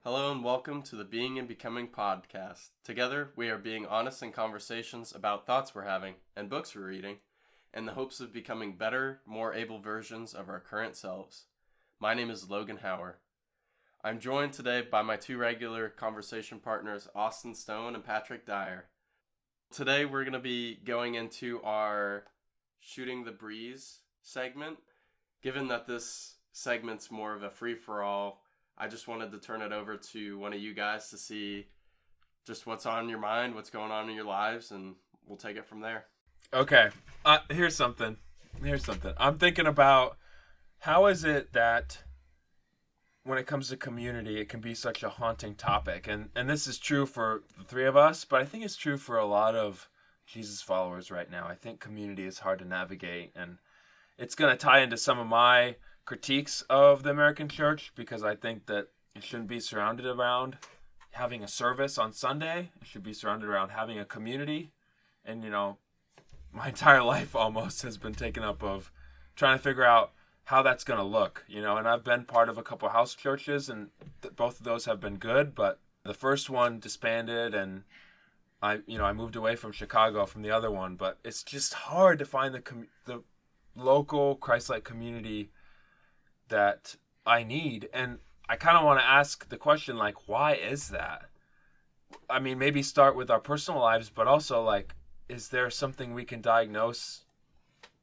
Hello and welcome to the Being and Becoming podcast. Together, we are being honest in conversations about thoughts we're having and books we're reading in the hopes of becoming better, more able versions of our current selves. My name is Logan Hauer. I'm joined today by my two regular conversation partners, Austin Stone and Patrick Dyer. Today, we're going to be going into our Shooting the Breeze segment. Given that this segment's more of a free-for-all, I just wanted to turn it over to one of you guys to see just what's on your mind, what's going on in your lives, and we'll take it from there. Okay, here's something. I'm thinking about how is it that when it comes to community, it can be such a haunting topic. And this is true for the three of us, but I think it's true for a lot of Jesus followers right now. I think community is hard to navigate, and it's going to tie into some of my critiques of the American church, because I think that it shouldn't be surrounded around having a service on Sunday. It should be surrounded around having a community. And, my entire life almost has been taken up of trying to figure out how that's going to look, and I've been part of a couple of house churches, and both of those have been good, but the first one disbanded, and I moved away from Chicago from the other one, but it's just hard to find the local Christ-like community that I need. And I kind of want to ask the question, why is that? I mean, maybe start with our personal lives, but also, is there something we can diagnose,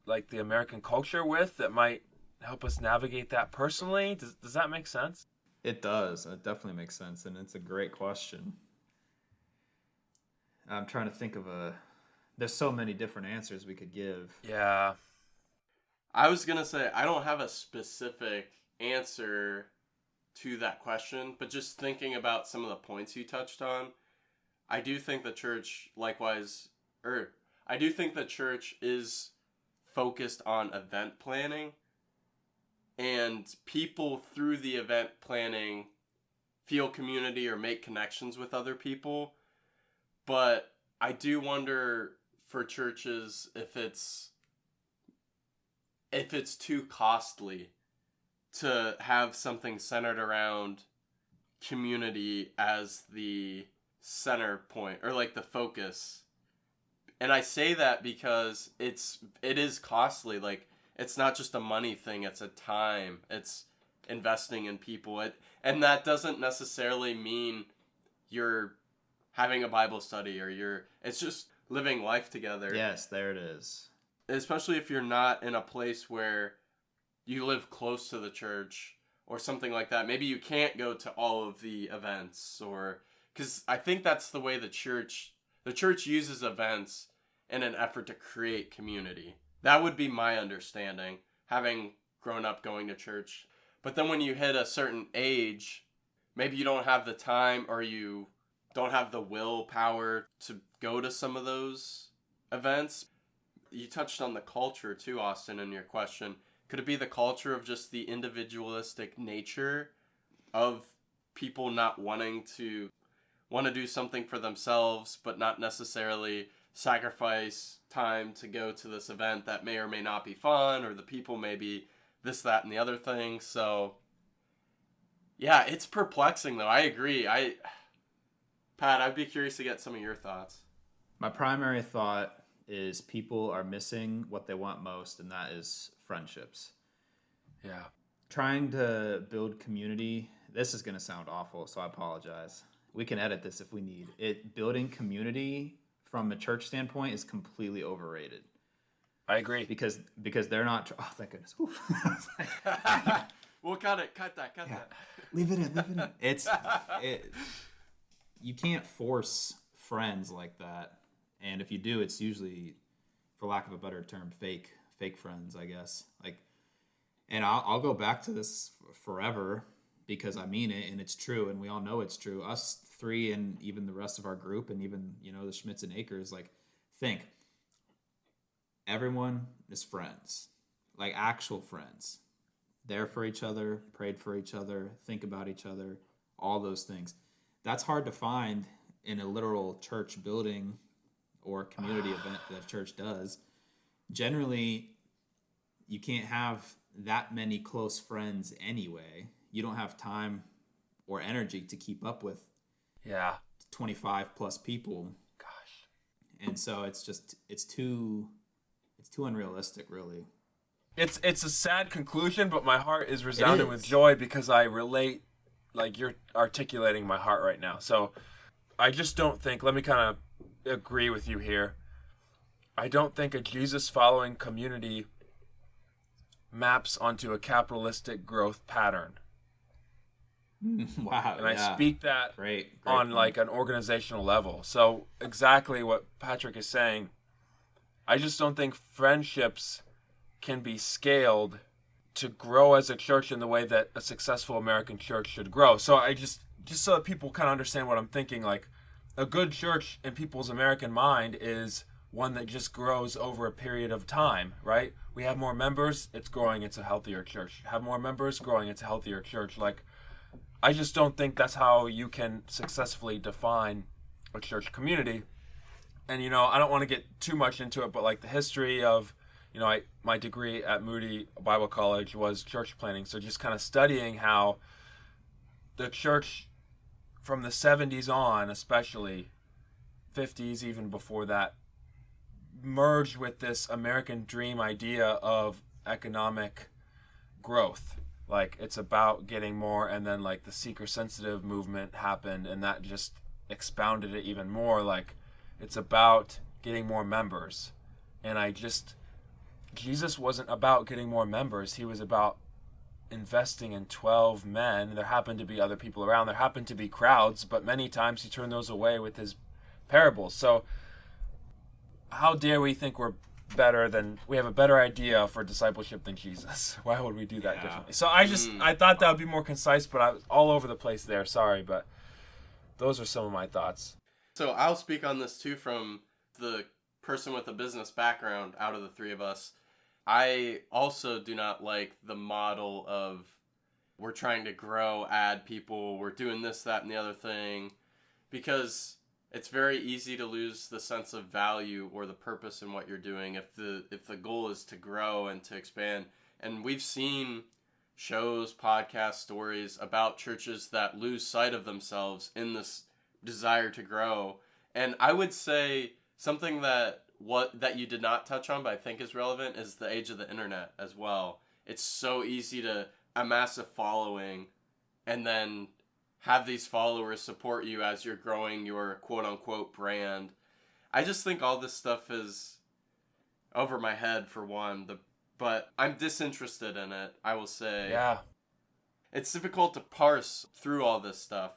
the American culture with that might help us navigate that personally? Does that make sense? It does. It definitely makes sense, and it's a great question. I'm trying to think of there's so many different answers we could give. Yeah. I was going to say, I don't have a specific answer to that question, but just thinking about some of the points you touched on, I do think the church I do think the church is focused on event planning, and people through the event planning feel community or make connections with other people. But I do wonder for churches if it's too costly to have something centered around community as the center point or the focus. And I say that because it is costly. It's not just a money thing, it's a time. It's investing in people. And that doesn't necessarily mean you're having a Bible study it's just living life together. Yes, there it is. Especially if you're not in a place where you live close to the church or something like that. Maybe you can't go to all of the events, because I think that's the way the church uses events in an effort to create community. That would be my understanding, having grown up going to church. But then when you hit a certain age, maybe you don't have the time or you don't have the willpower to go to some of those events. You touched on the culture too, Austin, in your question. Could it be the culture of just the individualistic nature of people not wanting to do something for themselves, but not necessarily sacrifice time to go to this event that may or may not be fun, or the people may be this, that, and the other thing? So, yeah, it's perplexing though. I agree. Pat, I'd be curious to get some of your thoughts. My primary thought is people are missing what they want most, and that is friendships. Yeah. Trying to build community, this is going to sound awful, so I apologize. We can edit this if we need. Building community from a church standpoint is completely overrated. I agree. Because they're not... Oh, thank goodness. We'll cut that. Leave it in. You can't force friends like that. And if you do, it's usually, for lack of a better term, fake friends, I guess. And I'll go back to this forever because I mean it, and it's true, and we all know it's true. Us three and even the rest of our group, and even the Schmitz and Akers, think everyone is friends, actual friends, there for each other, prayed for each other, think about each other, all those things. That's hard to find in a literal church building or community event that a church does. Generally, you can't have that many close friends anyway. You don't have time or energy to keep up with Yeah. 25 plus people. Gosh. And so it's too unrealistic, really. It's a sad conclusion, but my heart is resounding with is. joy because I relate, like you're articulating my heart right now. So I just don't think, let me kind of agree with you here. I don't think a Jesus-following community maps onto a capitalistic growth pattern. Wow. And I speak that great on point. like an organizational level. So exactly what Patrick is saying. I just don't think friendships can be scaled to grow as a church in the way that a successful American church should grow. So I just so that people kind of understand what I'm thinking, like a good church in people's American mind is one that just grows over a period of time, right? We have more members, it's growing, it's a healthier church. Have more members, growing, it's a healthier church. Like, I just don't think that's how you can successfully define a church community. And, you know, I don't want to get too much into it, but like the history of, you know, my degree at Moody Bible College was church planning. So just kind of studying how the church from the 70s on, especially 50s, even before that, merged with this American dream idea of economic growth. Like, it's about getting more, and then like the seeker-sensitive movement happened, and that just expounded it even more. Like, it's about getting more members. And Jesus wasn't about getting more members. He was about investing in 12 men. There happened to be other people around. There happened to be crowds, but many times he turned those away with his parables. So how dare we think we have a better idea for discipleship than Jesus? Why would we do that differently? So I thought that would be more concise, but I was all over the place there. Sorry, but those are some of my thoughts. So I'll speak on this too from the person with a business background out of the three of us. I also do not like the model of we're trying to grow, add people, we're doing this, that, and the other thing, because it's very easy to lose the sense of value or the purpose in what you're doing if the goal is to grow and to expand. And we've seen shows, podcasts, stories about churches that lose sight of themselves in this desire to grow. And I would say something that you did not touch on, but I think is relevant, is the age of the internet as well. It's so easy to amass a following and then have these followers support you as you're growing your quote-unquote brand. I just think all this stuff is over my head, for one, but I'm disinterested in it, I will say. Yeah. It's difficult to parse through all this stuff.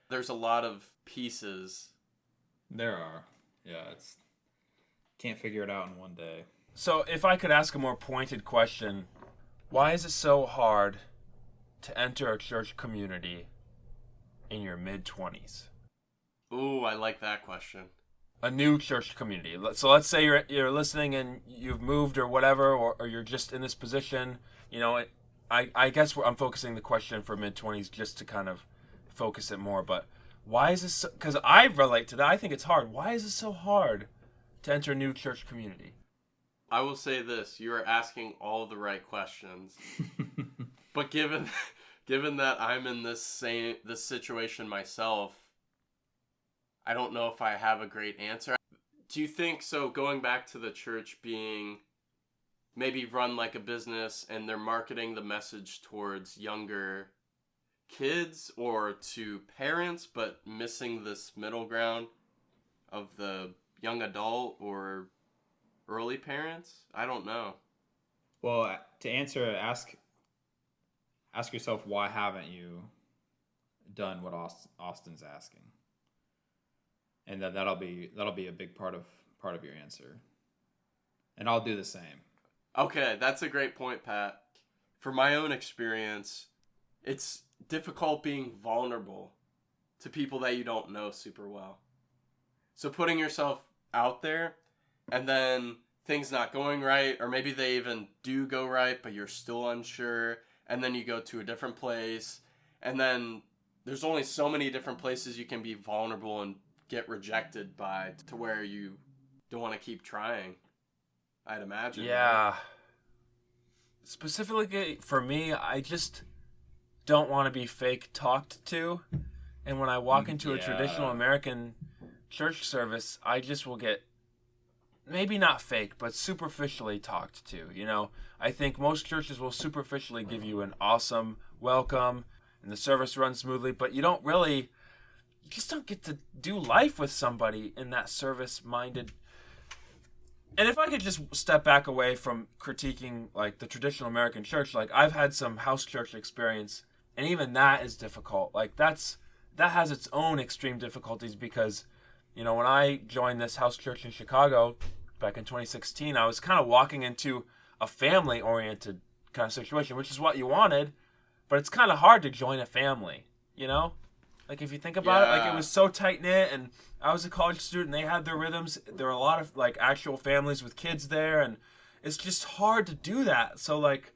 There's a lot of pieces. There are. Yeah, can't figure it out in one day. So if I could ask a more pointed question, why is it so hard to enter a church community in your mid-20s? Ooh, I like that question. A new church community. So let's say you're listening and you've moved or whatever, or you're just in this position. You know, I guess I'm focusing the question for mid-20s just to kind of focus it more. But why is this? Because I relate to that. I think it's hard. Why is it so hard to enter a new church community? I will say this: you are asking all the right questions. But given that I'm in this situation myself, I don't know if I have a great answer. Do you think so? Going back to the church being maybe run like a business and they're marketing the message towards younger kids or to parents, but missing this middle ground of the young adult or early parents? I don't know. Well, to answer, ask yourself, why haven't you done what Austin's asking? And that'll be a big part of your answer. And I'll do the same. Okay, that's a great point, Pat. For my own experience, it's difficult being vulnerable to people that you don't know super well. So putting yourself out there and then things not going right, or maybe they even do go right, but you're still unsure, and then you go to a different place, and then there's only so many different places you can be vulnerable and get rejected by to where you don't want to keep trying, I'd imagine. Yeah. Right? Specifically for me, I just don't want to be fake talked to. And when I walk into a traditional American church service, I just will get, maybe not fake, but superficially talked to. You know, I think most churches will superficially give you an awesome welcome and the service runs smoothly, but you just don't get to do life with somebody in that service-minded. And if I could just step back away from critiquing like the traditional American church, like I've had some house church experience, and even that is difficult. Like that has its own extreme difficulties because, you know, when I joined this house church in Chicago back in 2016, I was kind of walking into a family-oriented kind of situation, which is what you wanted, but it's kind of hard to join a family, you know? Like if you think about it, like it was so tight-knit, and I was a college student, they had their rhythms. There were a lot of like actual families with kids there, and it's just hard to do that. So like,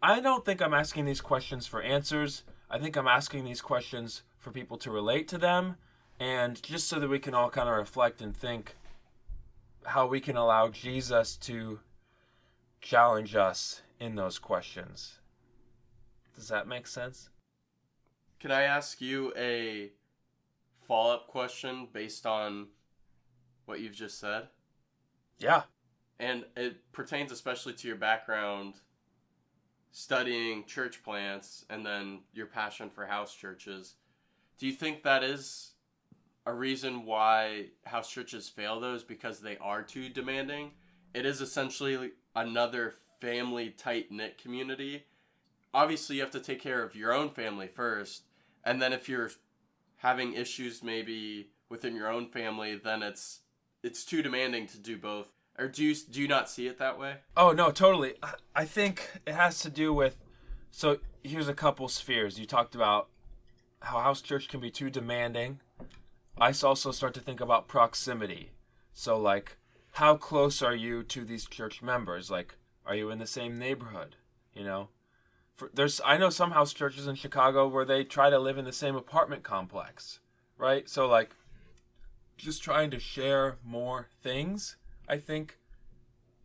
I don't think I'm asking these questions for answers. I think I'm asking these questions for people to relate to them, and just so that we can all kind of reflect and think how we can allow Jesus to challenge us in those questions. Does that make sense? Can I ask you a follow-up question based on what you've just said? Yeah. And it pertains especially to your background studying church plants and then your passion for house churches. Do you think that is a reason why house churches fail, though, is because they are too demanding? It is essentially another family tight-knit community. Obviously, you have to take care of your own family first, and then if you're having issues maybe within your own family, then it's too demanding to do both. Or do you not see it that way? Oh, no, totally. I think it has to do with, so here's a couple spheres. You talked about how house church can be too demanding. I also start to think about proximity. So like, how close are you to these church members? Like, are you in the same neighborhood? You know? I know some house churches in Chicago where they try to live in the same apartment complex, right? So like, just trying to share more things, I think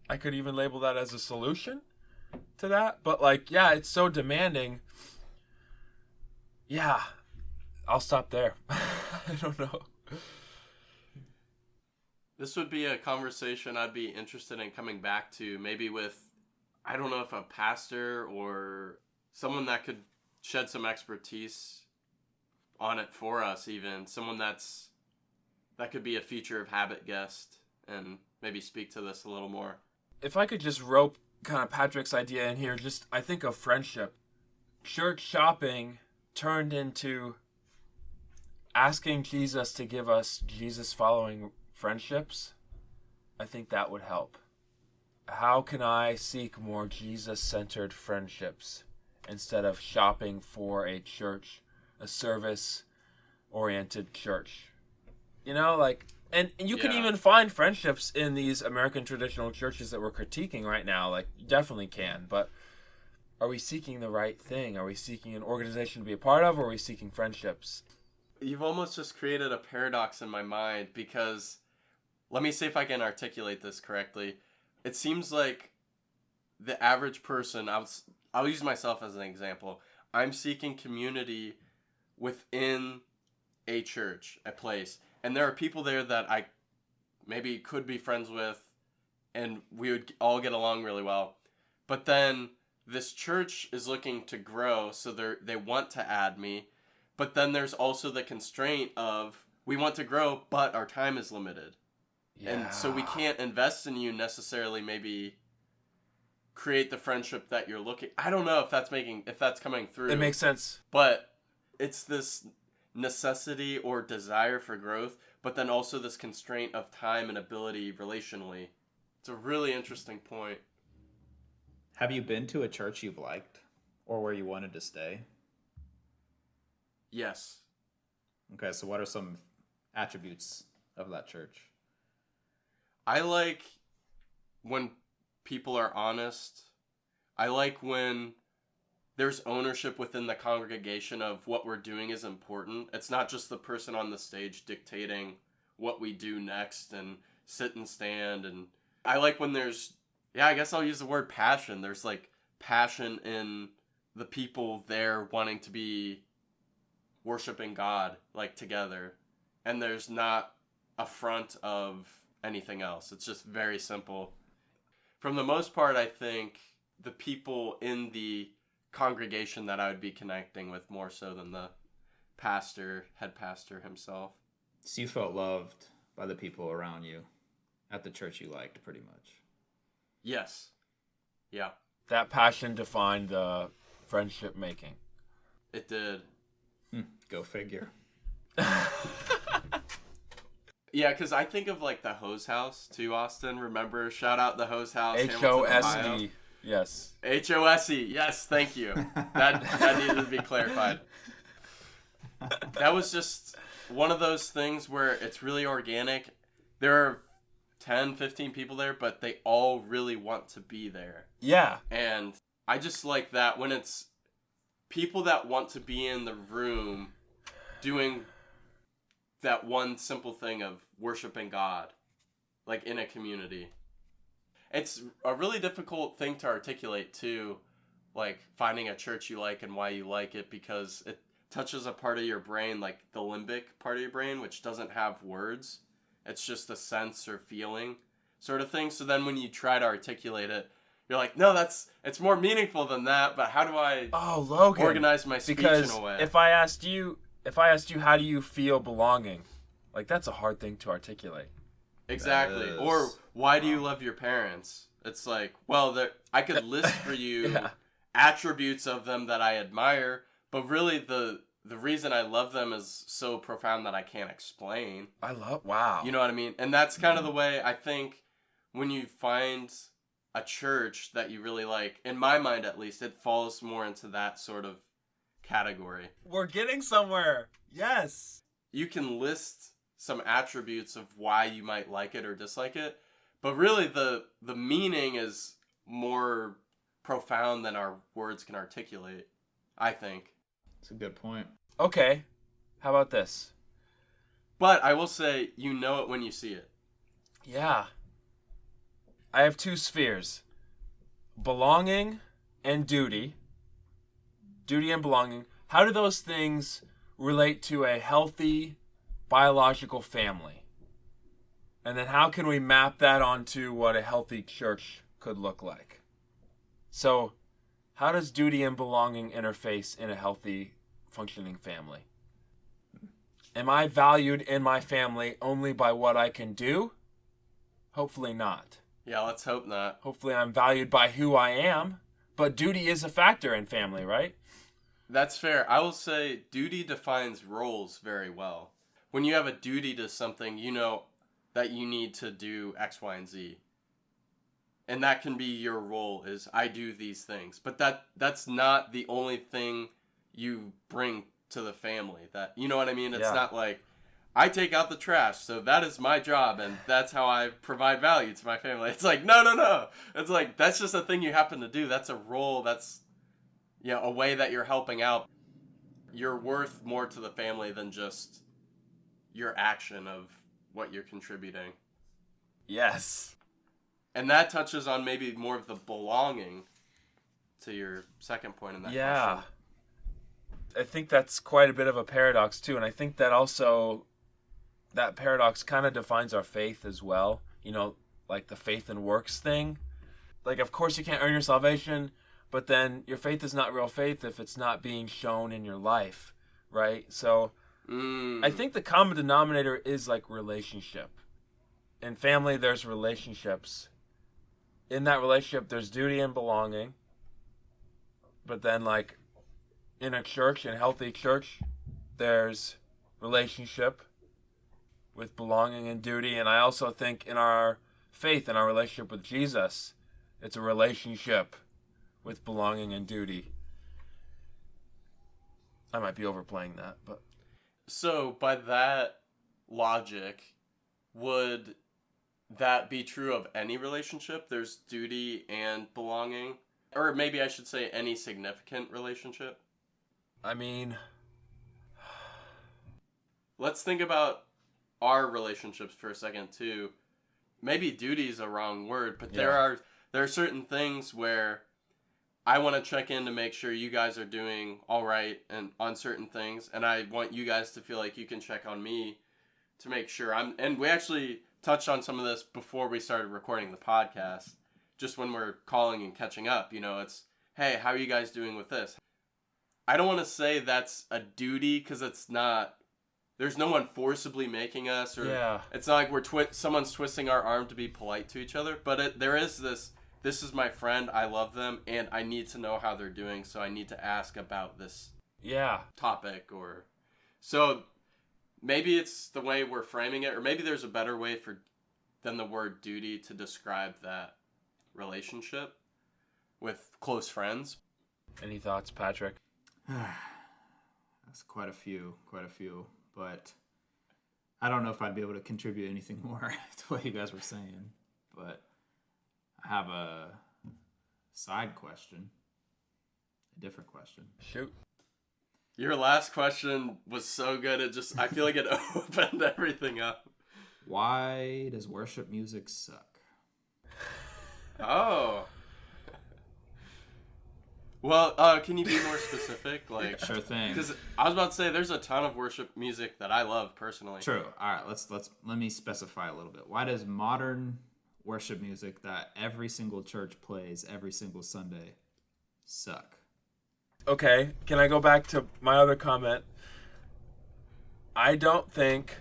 I could even label that as a solution to that. But like, yeah, it's so demanding. Yeah, I'll stop there. I don't know. This would be a conversation I'd be interested in coming back to, maybe with, I don't know if a pastor or someone that could shed some expertise on it for us, even someone that could be a Future of Habit guest and maybe speak to this a little more. If I could just rope kind of Patrick's idea in here, just I think of friendship. Church shopping turned into asking Jesus to give us Jesus following friendships. I think that would help. How can I seek more Jesus-centered friendships instead of shopping for a church, a service-oriented church? You know, like, and you can even find friendships in these American traditional churches that we're critiquing right now. Like, you definitely can. But are we seeking the right thing? Are we seeking an organization to be a part of, or are we seeking friendships? You've almost just created a paradox in my mind, because let me see if I can articulate this correctly. It seems like the average person, I'll use myself as an example. I'm seeking community within a church, a place. And there are people there that I maybe could be friends with, and we would all get along really well. But then this church is looking to grow, so they want to add me. But then there's also the constraint of, we want to grow, but our time is limited. Yeah. And so we can't invest in you necessarily, maybe create the friendship that you're looking. I don't know if that's coming through. It makes sense. But it's this necessity or desire for growth, but then also this constraint of time and ability relationally. It's a really interesting point. Have you been to a church you've liked or where you wanted to stay? Yes. Okay, so what are some attributes of that church? I like when people are honest. I like when there's ownership within the congregation of what we're doing is important. It's not just the person on the stage dictating what we do next and sit and stand. And I like when there's, I guess I'll use the word passion. There's like passion in the people there wanting to be worshiping God, like, together. And there's not a front of anything else. It's just very simple. From the most part, I think the people in the congregation that I would be connecting with more so than the head pastor himself. So you felt loved by the people around you at the church you liked, pretty much. Yes. Yeah. That passion defined the friendship making. It did. Go figure. Yeah, because I think of, like, the Hose House, too, Austin. Remember? Shout out the Hose House. Hamilton, Ohio. HOSD. Yes. HOSE. Yes, thank you. That needed to be clarified. That was just one of those things where it's really organic. There are 10, 15 people there, but they all really want to be there. Yeah. And I just like that when it's people that want to be in the room doing that one simple thing of worshiping God, like, in a community. It's a really difficult thing to articulate, too, like, finding a church you like and why you like it, because it touches a part of your brain, like the limbic part of your brain, which doesn't have words. It's just a sense or feeling sort of thing. So then when you try to articulate it, you're like, no, it's more meaningful than that, but how do I Logan, organize my speech in a way? If I asked you, how do you feel belonging? Like, that's a hard thing to articulate. Exactly. Or why do you love your parents? It's like, well, I could list for you attributes of them that I admire, but really the reason I love them is so profound that I can't explain. Wow. You know what I mean? And that's kind of the way I think when you find a church that you really like, in my mind at least, it falls more into that sort of category. We're getting somewhere. Yes. You can list some attributes of why you might like it or dislike it, but really the meaning is more profound than our words can articulate, I think. That's a good point. Okay. How about this? But I will say, you know it when you see it. Yeah. I have two spheres. Belonging and duty. Duty and belonging. How do those things relate to a healthy biological family? And then how can we map that onto what a healthy church could look like? So, how does duty and belonging interface in a healthy, functioning family? Am I valued in my family only by what I can do? Hopefully not. Yeah, let's hope not. Hopefully I'm valued by who I am. But duty is a factor in family, right? That's fair. I will say duty defines roles very well. When you have a duty to something, you know that you need to do X, Y, and Z. And that can be your role, is I do these things. But that's not the only thing you bring to the family. That, you know what I mean? It's not like, I take out the trash, so that is my job, and that's how I provide value to my family. It's like, no. It's like, that's just a thing you happen to do. That's a role. That's, a way that you're helping out. You're worth more to the family than just your action of what you're contributing. Yes. And that touches on maybe more of the belonging to your second point in that question. I think that's quite a bit of a paradox too, and I think that also that paradox kind of defines our faith as well. Like the faith and works thing. Like, of course you can't earn your salvation, but then your faith is not real faith if it's not being shown in your life, right? So I think the common denominator is like relationship. In family, there's relationships. In that relationship, there's duty and belonging. But then, like, in a church, in a healthy church, there's relationship with belonging and duty. And I also think in our faith, in our relationship with Jesus, it's a relationship with belonging and duty. I might be overplaying that, but... So, by that logic, would that be true of any relationship? There's duty and belonging? Or maybe I should say any significant relationship? I mean... Let's think about our relationships for a second, too. Maybe duty is a wrong word, but there are certain things where I want to check in to make sure you guys are doing all right and on certain things, and I want you guys to feel like you can check on me to make sure I'm. And we actually touched on some of this before we started recording the podcast. Just when we're calling and catching up, it's, hey, how are you guys doing with this? I don't want to say that's a duty because it's not. There's no one forcibly making us, or it's not like someone's twisting our arm to be polite to each other. But there is this. This is my friend. I love them, and I need to know how they're doing. So I need to ask about this topic, or so maybe it's the way we're framing it, or maybe there's a better way than the word duty to describe that relationship with close friends. Any thoughts, Patrick? That's quite a few, but I don't know if I'd be able to contribute anything more to what you guys were saying, but I have a side question, a different question. Shoot. Your last question was so good, I feel like it opened everything up. Why does worship music suck? Oh. Well, can you be more specific? Like, sure thing. Because I was about to say there's a ton of worship music that I love personally. True. All right, let me specify a little bit. Why does modern worship music that every single church plays every single Sunday suck? Okay, can I go back to my other comment? I don't think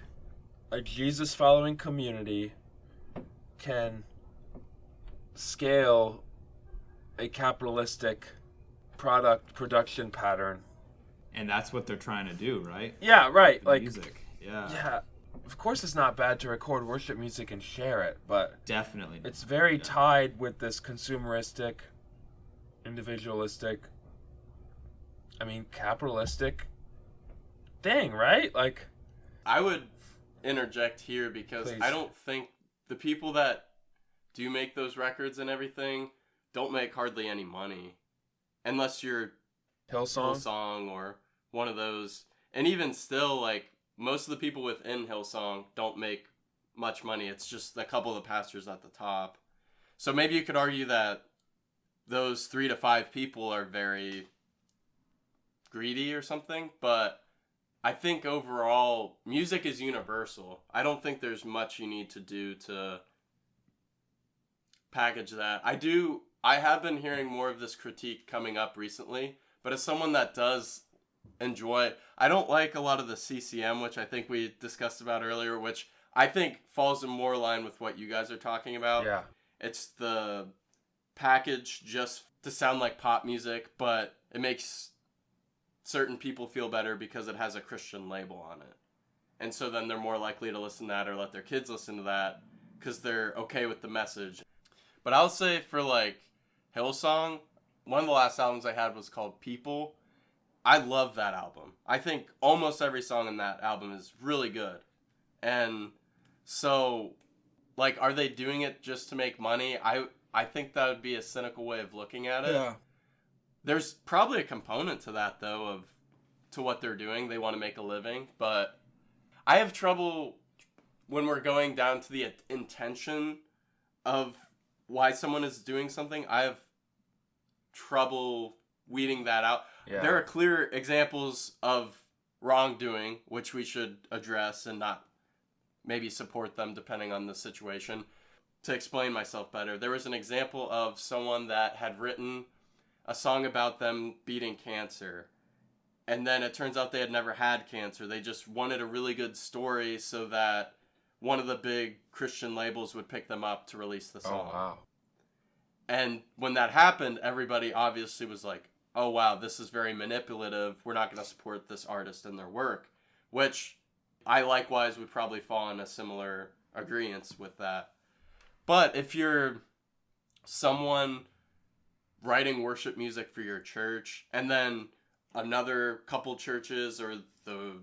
a Jesus-following community can scale a capitalistic production pattern. And that's what they're trying to do, right? Yeah, right. Like music. Yeah. Yeah. Of course it's not bad to record worship music and share it, but definitely it's very tied with this consumeristic, individualistic, capitalistic thing, right? Like, I would interject here because please. I don't think the people that do make those records and everything don't make hardly any money. Unless you're Hillsong or one of those. And even still, like, most of the people within Hillsong don't make much money. It's just a couple of the pastors at the top. So maybe you could argue that those 3 to 5 people are very greedy or something. But I think overall, music is universal. I don't think there's much you need to do to package that. I have been hearing more of this critique coming up recently, but as someone that does enjoy, I don't like a lot of the CCM, which I think we discussed about earlier, which I think falls in more line with what you guys are talking about. Yeah. It's the package just to sound like pop music, but it makes certain people feel better because it has a Christian label on it. And so then they're more likely to listen to that or let their kids listen to that because they're okay with the message. But I'll say for like Hillsong, one of the last albums I had was called People. I love that album. I think almost every song in that album is really good. And so, like, are they doing it just to make money? I think that would be a cynical way of looking at it. Yeah. There's probably a component to that, though, to what they're doing. They want to make a living. But I have trouble when we're going down to the intention of why someone is doing something. I have trouble weeding that out. Yeah. There are clear examples of wrongdoing, which we should address and not maybe support them depending on the situation. To explain myself better, there was an example of someone that had written a song about them beating cancer. And then it turns out they had never had cancer. They just wanted a really good story so that one of the big Christian labels would pick them up to release the song. Oh, wow. And when that happened, everybody obviously was like, oh, wow, this is very manipulative. We're not going to support this artist and their work. Which I likewise would probably fall in a similar agreement with that. But if you're someone writing worship music for your church, and then another couple churches or the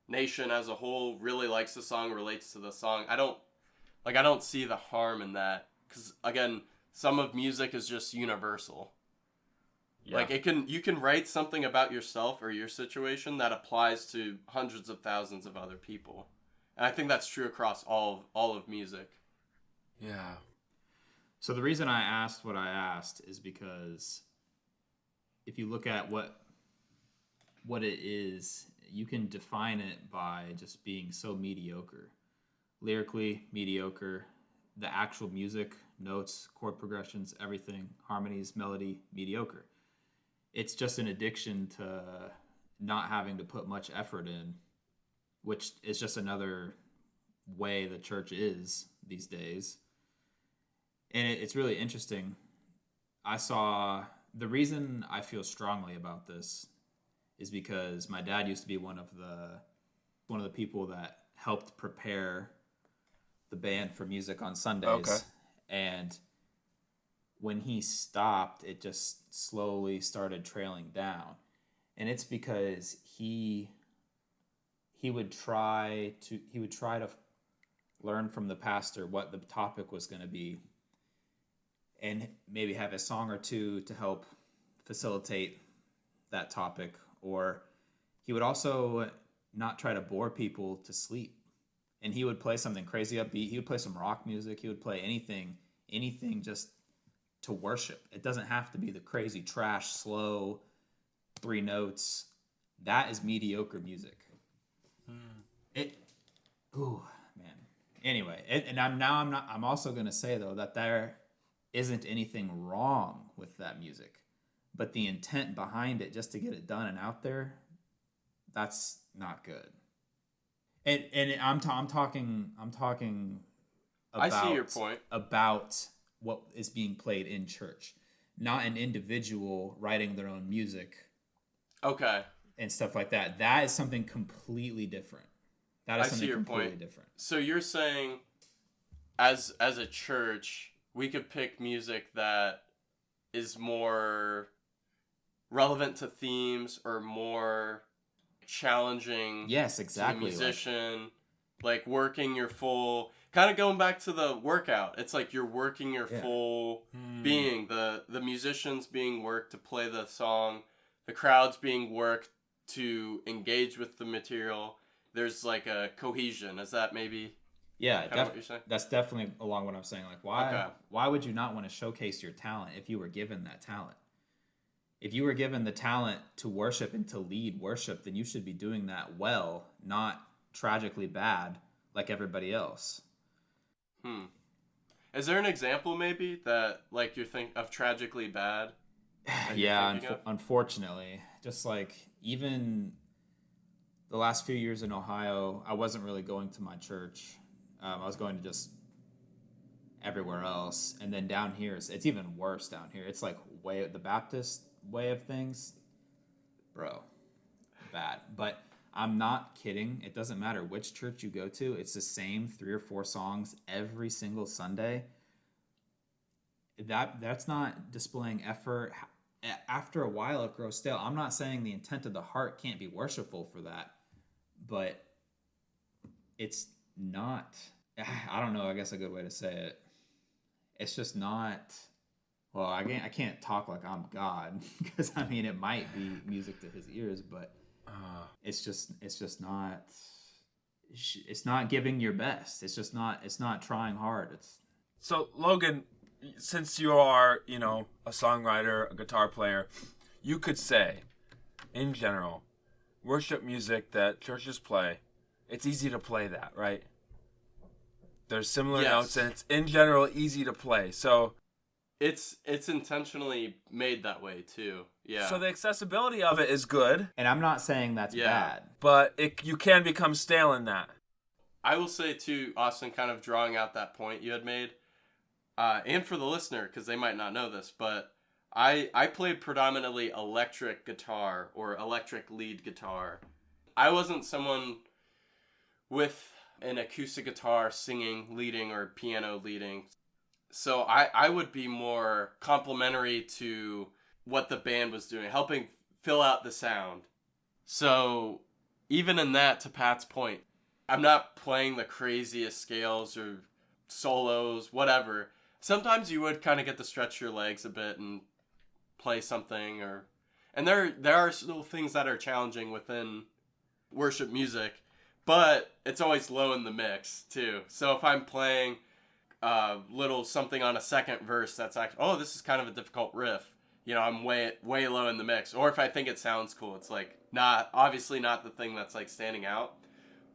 nation as a whole really likes the song, relates to the song, I don't see the harm in that. Because, again, some of music is just universal. Yeah. Like, you can write something about yourself or your situation that applies to hundreds of thousands of other people. And I think that's true across all of music. Yeah. So the reason I asked what I asked is because if you look at what it is, you can define it by just being so mediocre. Lyrically, mediocre. The actual music, notes, chord progressions, everything, harmonies, melody, mediocre. It's just an addiction to not having to put much effort in, which is just another way the church is these days. And it's really interesting. The reason I feel strongly about this is because my dad used to be one of the people that helped prepare the band for music on Sundays. Okay. And when he stopped, it just slowly started trailing down. And it's because he would try to learn from the pastor what the topic was going to be, and maybe have a song or two to help facilitate that topic. Or he would also not try to bore people to sleep. And he would play something crazy upbeat. He would play some rock music. He would play anything just to worship. It doesn't have to be the crazy trash, slow, 3 notes. That is mediocre music. Ooh, man. Anyway, I'm also going to say though that there isn't anything wrong with that music, but the intent behind it, just to get it done and out there, that's not good. And I'm talking about, I see your point. About what is being played in church, not an individual writing their own music. Okay. And stuff like that. That is something completely different. That is I something see your completely point. different. So you're saying, as a church, we could pick music that is more relevant to themes or more challenging. Yes, exactly. To the musician, like working your full, kind of going back to the workout. It's like you're working your full being. The musicians being worked to play the song, the crowd's being worked to engage with the material. There's like a cohesion. Is that maybe? Yeah, what you're saying? That's definitely along what I'm saying. Like, why would you not want to showcase your talent if you were given that talent? If you were given the talent to worship and to lead worship, then you should be doing that well, not tragically bad like everybody else. Is there an example maybe that like you think of tragically bad? Yeah, unfortunately, just like even the last few years in Ohio, I wasn't really going to my church. I was going to just everywhere else. And then down here, it's even worse down here. It's like the Baptist way of things. Bro, bad. But I'm not kidding. It doesn't matter which church you go to. It's the same 3 or 4 songs every single Sunday. That's not displaying effort. After a while, it grows stale. I'm not saying the intent of the heart can't be worshipful for that, but it's not. I don't know. I guess a good way to say it. It's just not. Well, I can't talk like I'm God because I mean it might be music to his ears, but it's just not. It's not giving your best. It's just not. It's not trying hard. So Logan, since you are, a songwriter, a guitar player, you could say, in general, worship music that churches play, it's easy to play that, right? There's similar notes, and it's in general easy to play. So it's intentionally made that way too. Yeah. So the accessibility of it is good, and I'm not saying that's bad, but you can become stale in that. I will say too, Austin, kind of drawing out that point you had made. And for the listener, because they might not know this, but I played predominantly electric guitar or electric lead guitar. I wasn't someone with an acoustic guitar singing, leading, or piano leading. So I would be more complimentary to what the band was doing, helping fill out the sound. So even in that, to Pat's point, I'm not playing the craziest scales or solos, whatever. Sometimes you would kind of get to stretch your legs a bit and play something, and there are still things that are challenging within worship music, but it's always low in the mix too. So if I'm playing little something on a second verse that's actually, this is kind of a difficult riff, I'm way low in the mix. Or if I think it sounds cool, it's like obviously not the thing that's like standing out.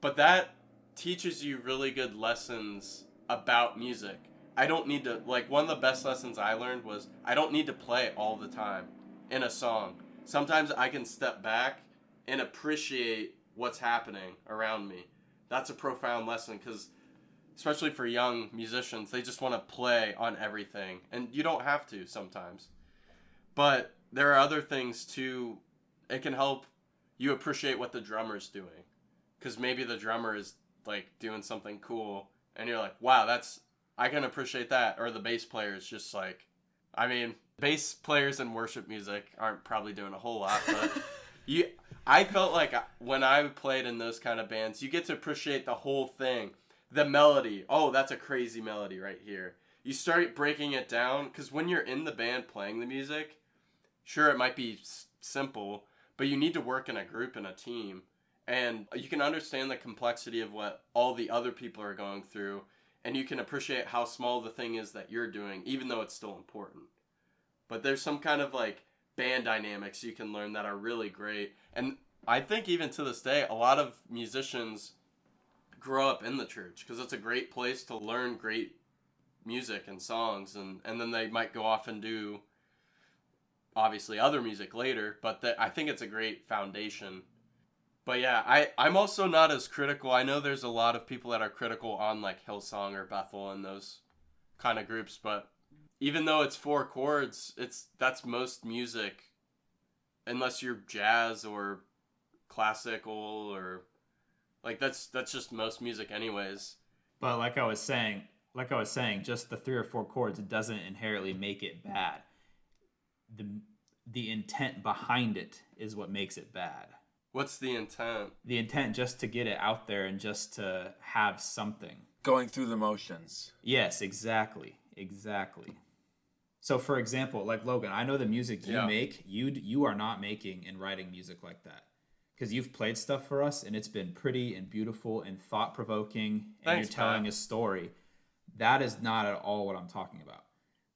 But that teaches you really good lessons about music. I don't need to, like, one of the best lessons I learned was I don't need to play all the time in a song. Sometimes I can step back and appreciate what's happening around me. That's a profound lesson, because especially for young musicians, they just want to play on everything. And you don't have to sometimes. But there are other things too. It can help you appreciate what the drummer's doing. Because maybe the drummer is like doing something cool and you're like, wow, I can appreciate that. Or the bass player is just like, I mean, bass players in worship music aren't probably doing a whole lot, but I felt like when I played in those kind of bands, you get to appreciate the whole thing. The melody. Oh, that's a crazy melody right here. You start breaking it down, because when you're in the band playing the music, sure, it might be simple, but you need to work in a group and a team. And you can understand the complexity of what all the other people are going through, and you can appreciate how small the thing is that you're doing, even though it's still important. But there's some kind of like band dynamics you can learn that are really great. And I think even to this day, a lot of musicians grow up in the church because it's a great place to learn great music and songs, and then they might go off and do obviously other music later, but I think it's a great foundation. But yeah, I'm also not as critical. I know there's a lot of people that are critical on like Hillsong or Bethel and those kind of groups, but even though it's 4 chords, that's most music, unless you're jazz or classical, or like that's just most music anyways. But like I was saying, just the 3 or 4 chords, it doesn't inherently make it bad. The intent behind it is what makes it bad. What's the intent? The intent just to get it out there and just to have something. Going through the motions. Yes, exactly. So for example, like Logan, I know the music you make, you are not making and writing music like that. Because you've played stuff for us and it's been pretty and beautiful and thought-provoking, and you're telling a story. That is not at all what I'm talking about.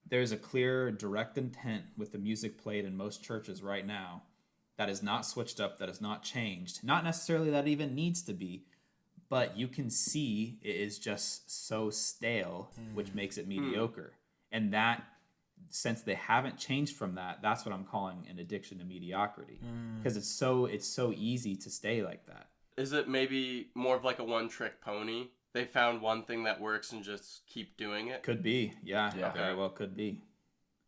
There's a clear, direct intent with the music played in most churches right now that is not switched up, that is not changed. Not necessarily that it even needs to be, but you can see it is just so stale, which makes it mediocre. And that, since they haven't changed from that, that's what I'm calling an addiction to mediocrity. Because it's so easy to stay like that. Is it maybe more of like a one-trick pony? They found one thing that works and just keep doing it? Could be, yeah. Very well could be.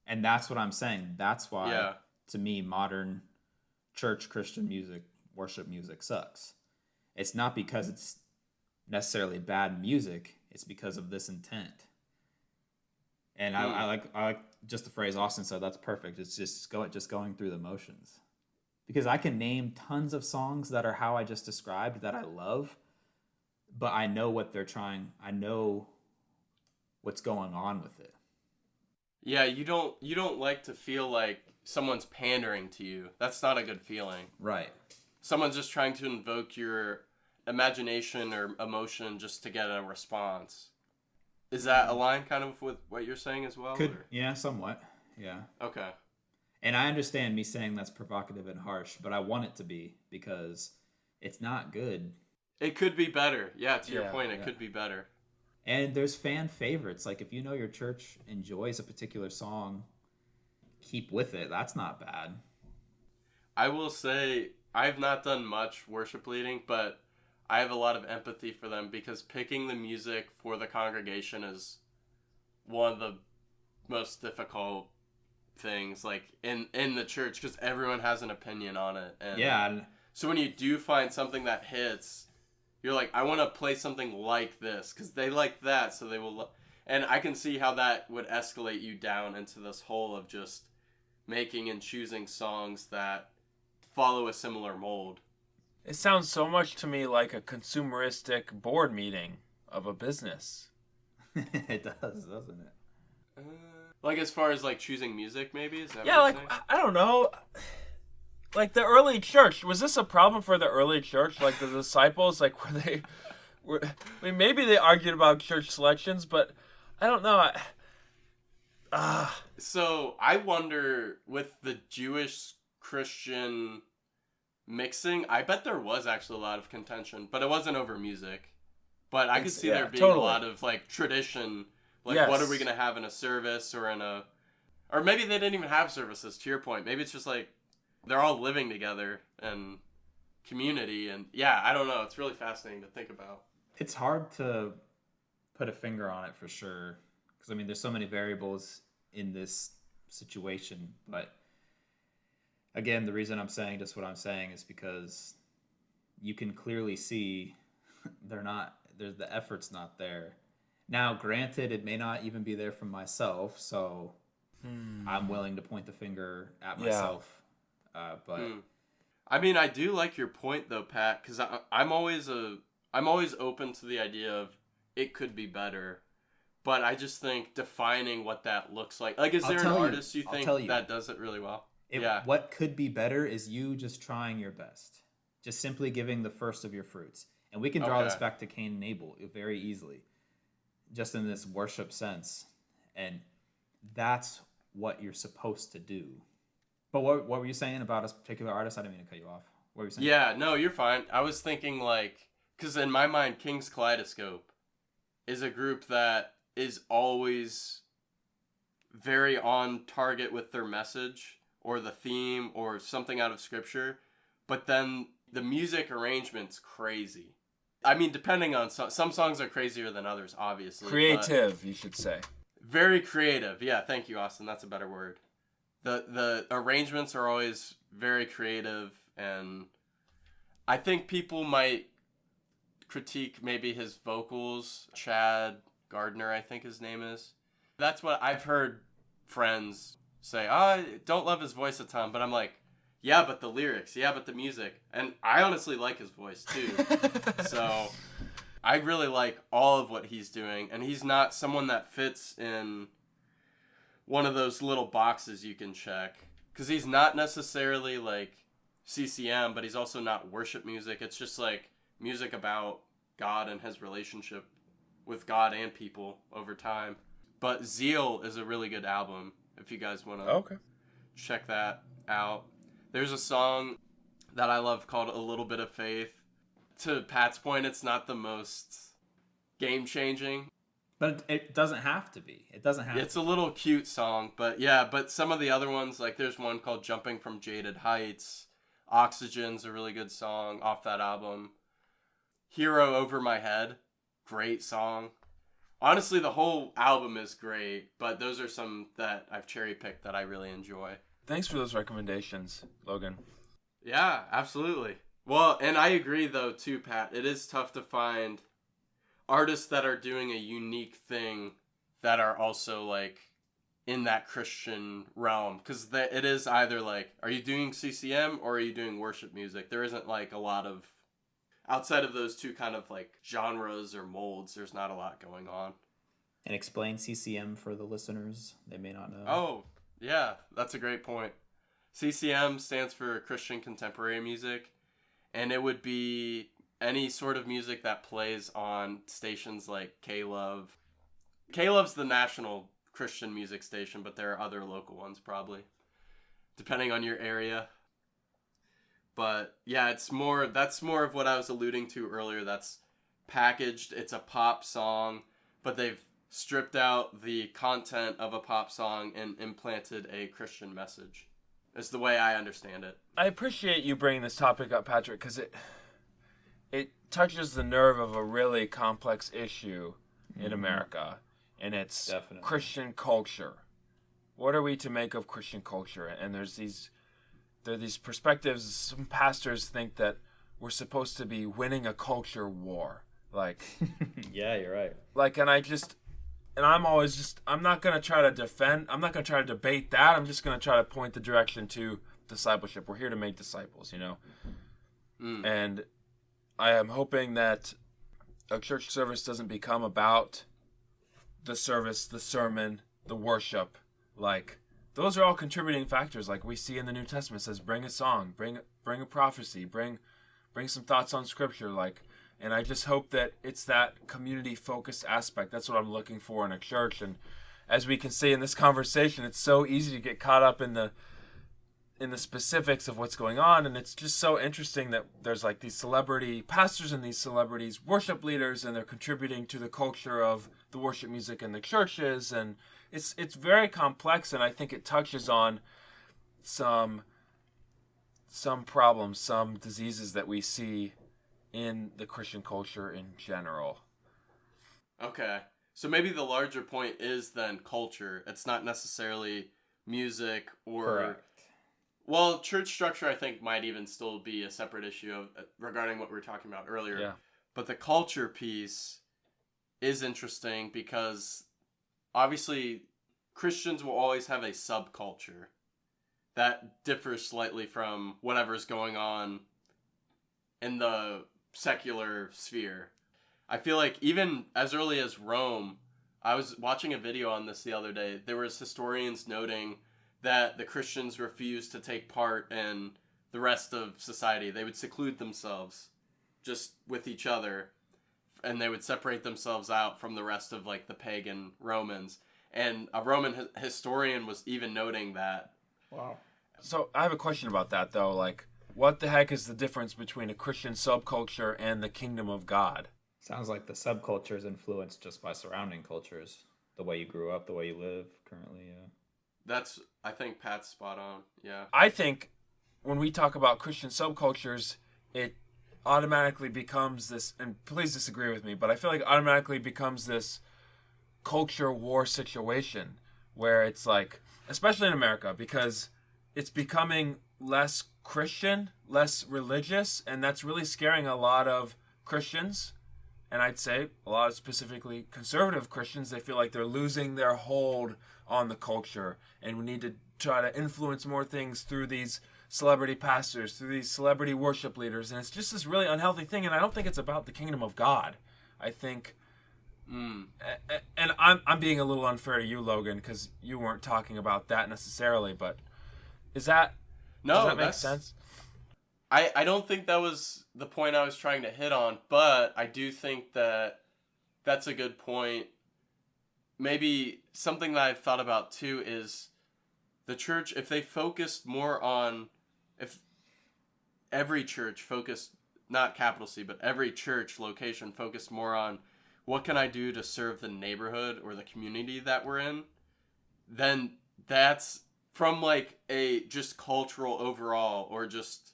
And that's what I'm saying. That's why, to me, modern church Christian music, worship music sucks. It's not because it's necessarily bad music. It's because of this intent. And I like just the phrase Austin said. That's perfect. It's just going through the motions. Because I can name tons of songs that are how I just described that I love, but I know what they're trying. I know what's going on with it. Yeah, you don't like to feel like someone's pandering to you. That's not a good feeling. Right. Someone's just trying to invoke your imagination or emotion just to get a response. Is that aligned kind of with what you're saying as well? Yeah, somewhat. Yeah. Okay. And I understand me saying that's provocative and harsh, but I want it to be because it's not good. It could be better. Yeah, to your point, it could be better. And there's fan favorites. Like if you know your church enjoys a particular song, keep with it. That's not bad. I will say I've not done much worship leading, but I have a lot of empathy for them because picking the music for the congregation is one of the most difficult things, like in the church, because everyone has an opinion on it. And so when you do find something that hits, you're like, I want to play something like this because they like that, so they will. And I can see how that would escalate you down into this hole of just making and choosing songs that follow a similar mold. It sounds so much to me like a consumeristic board meeting of a business. It does, doesn't it? Like as far as like choosing music, maybe? Is that yeah, like, I don't know. Like the early church, was this a problem for the early church? Like the disciples, like I mean, maybe they argued about church selections, but I don't know. So I wonder, with the Jewish Christian mixing, I bet there was actually a lot of contention, but it wasn't over music. But I could see there being a lot of like tradition, like what are we gonna have in a service or or maybe they didn't even have services. To your point, maybe it's just like they're all living together and community, and yeah, I don't know. It's really fascinating to think about. It's hard to put a finger on it for sure, because I mean, there's so many variables in this situation. But again, the reason I'm saying just what I'm saying is because you can clearly see the effort's not there. Now, granted, it may not even be there from myself, so I'm willing to point the finger at myself. But I mean, I do like your point though, Pat, because I'm always open to the idea of it could be better, but I just think defining what that looks like. Like, is there an artist you think that does it really well? What could be better is you just trying your best, just simply giving the first of your fruits. And we can draw this back to Cain and Abel very easily, just in this worship sense. And that's what you're supposed to do. But what were you saying about a particular artist? I didn't mean to cut you off. What were you saying? Yeah, no, you're fine. I was thinking like, because in my mind, King's Kaleidoscope is a group that is always very on target with their message or the theme or something out of scripture, but then the music arrangement's crazy. I mean, depending on some songs are crazier than others, obviously. Creative, you should say. Very creative. Yeah, thank you, Austin. That's a better word. The arrangements are always very creative, and I think people might critique maybe his vocals. Chad Gardner, I think his name is. That's what I've heard friends say. I don't love his voice a ton, but I'm like, yeah, but the lyrics, yeah, but the music. And I honestly like his voice too. So I really like all of what he's doing, and he's not someone that fits in one of those little boxes you can check, because he's not necessarily like CCM, but he's also not worship music. It's just like music about God and his relationship with God and people over time. But Zeal is a really good album if you guys want to check that out. There's a song that I love called A Little Bit of Faith. To Pat's point, it's not the most game-changing. But it doesn't have to be. It's a little cute song, but yeah, but some of the other ones, like there's one called Jumping from Jaded Heights. Oxygen's a really good song off that album. Hero Over My Head, great song. Honestly, the whole album is great, but those are some that I've cherry-picked that I really enjoy. Thanks for those recommendations, Logan. Yeah, absolutely. Well, and I agree, though, too, Pat. It is tough to find artists that are doing a unique thing that are also, like, in that Christian realm. Because it is either, like, are you doing CCM or are you doing worship music? There isn't, like, a lot of... Outside of those two kind of, like, genres or molds, there's not a lot going on. And explain CCM for the listeners. They may not know. Oh, yeah, that's a great point. CCM stands for Christian Contemporary Music, and it would be any sort of music that plays on stations like K-Love. K-Love's the national Christian music station, but there are other local ones probably, depending on your area. But yeah, that's more of what I was alluding to earlier. That's packaged. It's a pop song, but they've stripped out the content of a pop song and implanted a Christian message. It's the way I understand it. I appreciate you bringing this topic up, Patrick, because it touches the nerve of a really complex issue in America, and it's Christian culture. What are we to make of Christian culture? And there are these perspectives. Some pastors think that we're supposed to be winning a culture war. Like, yeah, you're right. Like, I'm not going to try to defend, I'm not going to try to debate that. I'm just going to try to point the direction to discipleship. We're here to make disciples, you know? And I am hoping that a church service doesn't become about the service, the sermon, the worship. Like, those are all contributing factors. Like we see in the New Testament, it says, bring a song, bring a prophecy, bring some thoughts on scripture. Like, and I just hope that it's that community-focused aspect. That's what I'm looking for in a church. And as we can see in this conversation, it's so easy to get caught up in the specifics of what's going on, and it's just so interesting that there's like these celebrity pastors and these celebrities worship leaders, and they're contributing to the culture of the worship music in the churches, and it's very complex, and I think it touches on some problems, some diseases that we see in the Christian culture in general. Okay. So maybe the larger point is then culture. It's not necessarily music or... Correct. Well, church structure, I think, might even still be a separate issue of regarding what we were talking about earlier. Yeah. But the culture piece is interesting because obviously Christians will always have a subculture that differs slightly from whatever's going on in the secular sphere. I feel like even as early as Rome, I was watching a video on this the other day. There was historians noting that the Christians refused to take part in the rest of society. They would seclude themselves just with each other, and they would separate themselves out from the rest of like the pagan Romans. And a Roman historian was even noting that. Wow. So I have a question about that though. Like, what the heck is the difference between a Christian subculture and the kingdom of God? Sounds like the subculture is influenced just by surrounding cultures, the way you grew up, the way you live currently. Yeah. That's, I think Pat's spot on. Yeah. I think when we talk about Christian subcultures, it automatically becomes this, and please disagree with me, but I feel like it automatically becomes this culture war situation where it's like, especially in America, because it's becoming less Christian, less religious, and that's really scaring a lot of Christians. And I'd say a lot of specifically conservative Christians, they feel like they're losing their hold on the culture, and we need to try to influence more things through these celebrity pastors, through these celebrity worship leaders, and it's just this really unhealthy thing, and I don't think it's about the kingdom of God. I think, and I'm being a little unfair to you, Logan, because you weren't talking about that necessarily, but does that make sense? I don't think that was the point I was trying to hit on, but I do think that that's a good point. Maybe something that I've thought about too is the church, if they focused more on, if every church focused, not capital C, but every church location focused more on what can I do to serve the neighborhood or the community that we're in, then that's from like a just cultural overall or just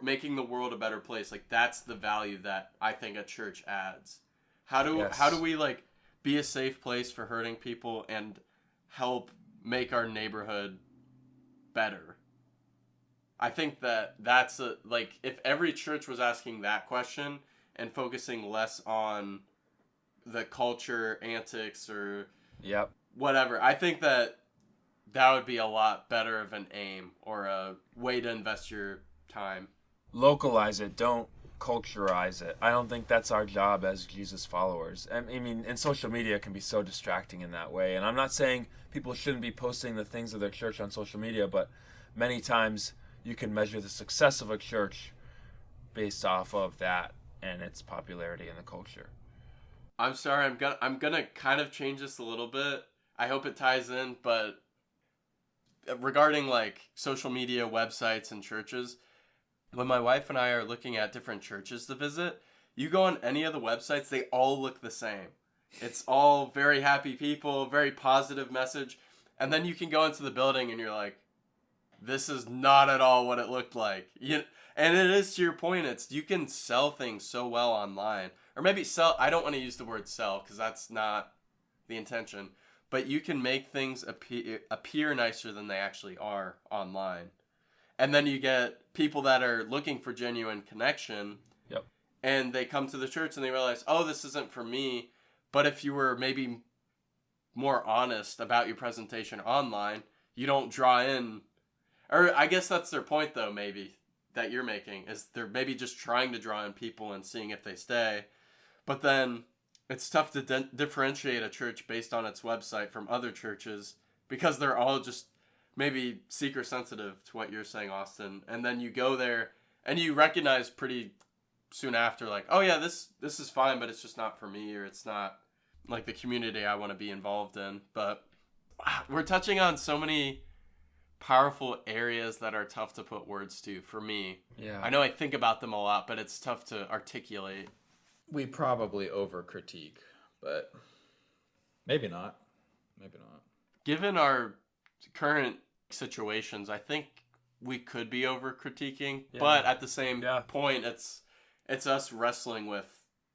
making the world a better place. Like that's the value that I think a church adds. How do we like be a safe place for hurting people and help make our neighborhood better? I think that's like if every church was asking that question and focusing less on the culture antics or whatever, I think that would be a lot better of an aim or a way to invest your time. Localize it, don't culturize it. I don't think that's our job as Jesus followers. I mean, and social media can be so distracting in that way. And I'm not saying people shouldn't be posting the things of their church on social media, but many times you can measure the success of a church based off of that and its popularity in the culture. I'm sorry, I'm gonna kind of change this a little bit. I hope it ties in, but regarding like social media, websites, and churches, when my wife and I are looking at different churches to visit, you go on any of the websites, they all look the same. It's all very happy people, very positive message. And then you can go into the building and you're like, this is not at all what it looked like. And it is, to your point, you can sell things so well online. Or maybe sell, I don't want to use the word sell because that's not the intention. But you can make things appear nicer than they actually are online. And then you get people that are looking for genuine connection. Yep. And they come to the church and they realize, oh, this isn't for me. But if you were maybe more honest about your presentation online, you don't draw in. Or I guess that's their point, though, maybe, that you're making, is they're maybe just trying to draw in people and seeing if they stay. But then it's tough to differentiate a church based on its website from other churches because they're all just maybe seeker sensitive to what you're saying, Austin. And then you go there and you recognize pretty soon after, like, oh yeah, this is fine, but it's just not for me, or it's not like the community I want to be involved in. But we're touching on so many powerful areas that are tough to put words to for me. Yeah. I know I think about them a lot, but it's tough to articulate. We probably over critique, but maybe not. Maybe not. Given our current situations, I think we could be over critiquing, but at the same point, it's us wrestling with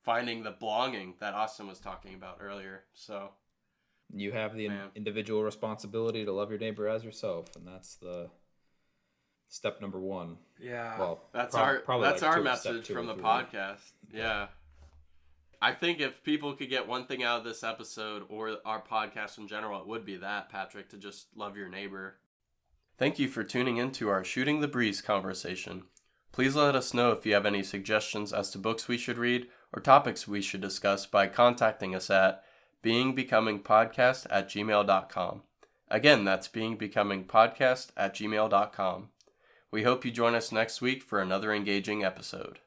finding the belonging that Austin was talking about earlier. So you have the individual responsibility to love your neighbor as yourself, and that's the step number one. Yeah. Well, that's probably that's like our step message 2 from or the 3. podcast. Yeah. I think if people could get one thing out of this episode or our podcast in general, it would be that, Patrick, to just love your neighbor. Thank you for tuning in to our Shooting the Breeze conversation. Please let us know if you have any suggestions as to books we should read or topics we should discuss by contacting us at beingbecomingpodcast@gmail.com. Again, that's beingbecomingpodcast@gmail.com. We hope you join us next week for another engaging episode.